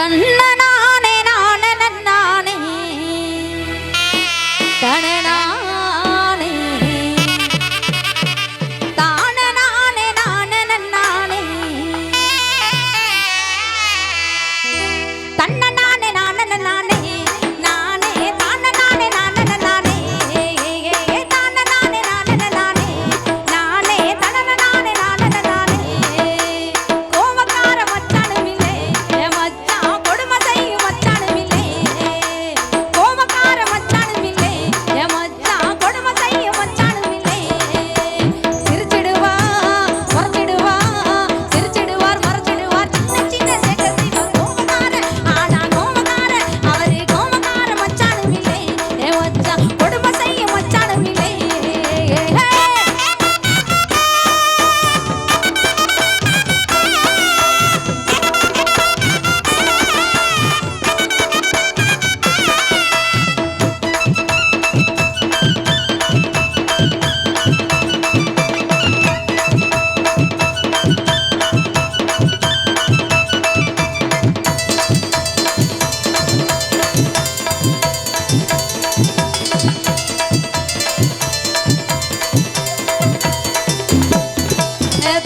தன்னனானே நானே நன்னானே தனனானே தானனானே நானே நன்னானே தன்னனானே நானே நன்னானே நானே தானனானே நானே நன்னானே தானனானே நானே நன்னானே நானே தனனானே நானே நன்னானே கோவக்கார மச்சானுமில்லே மச்சான் கொடுமை செய்யும் மச்சானுமில்லே கோவக்கார மச்சானுமில்லே மச்சான் கொடுமை செய்யும் மச்சானுமில்லே சிரிச்சிடுவா மறைச்சிடுவா சிரிச்சிடுவார் மறைச்சிடுவார் சின்ன சின்ன சேட்டை செய்வார் கோவக்கார ஆனா கோவக்கார அவரு கோவக்கார மச்சானுமில்லே மச்சான் கொடுமை செய்யும் மச்சானுமில்லே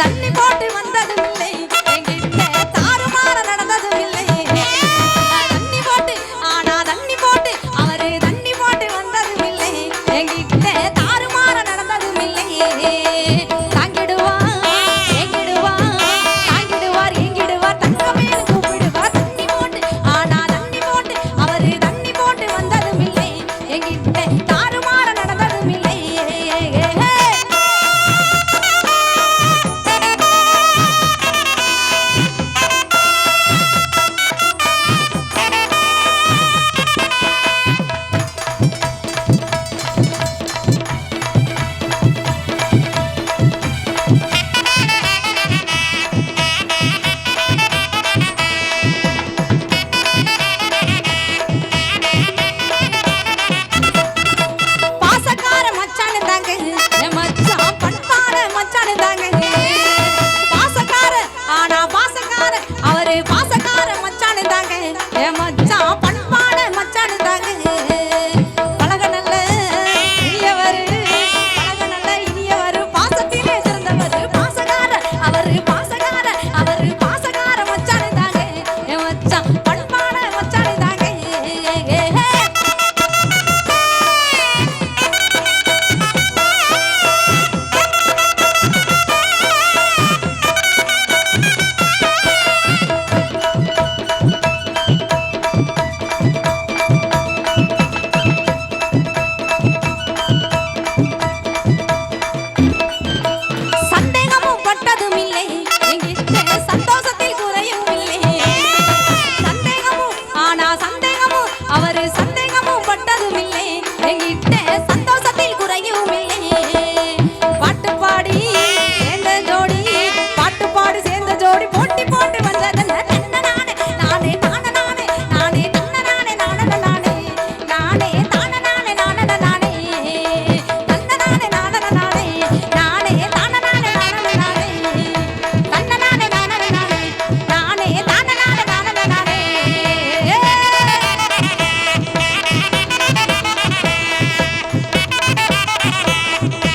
தண்ணி போட்டு வந்ததும் இல்லை என்கிட்ட தாறுமாற நடந்ததும் இல்லை தண்ணி போட்டு ஆனா தண்ணி போட்டு அவரு தண்ணி போட்டு வந்ததும் இல்லை என்கிட்ட தாறுமாற நடந்ததும் இல்லை தாங்கிடுவார் எங்கிடுவார் தங்கமேனு கூப்பிடுவார் தண்ணி போட்டு ஆனா தண்ணி போட்டு அவரு தண்ணி போட்டு வந்ததும் இல்லை என்கிட்ட தாறுமாற நடந்ததும் இல்லை பாசக்கார மச்சானு தாங்க என் மச்சான் பண்பான மச்சானு தாங்க பாசக்கார ஆனா பாசக்கார அவரு பாச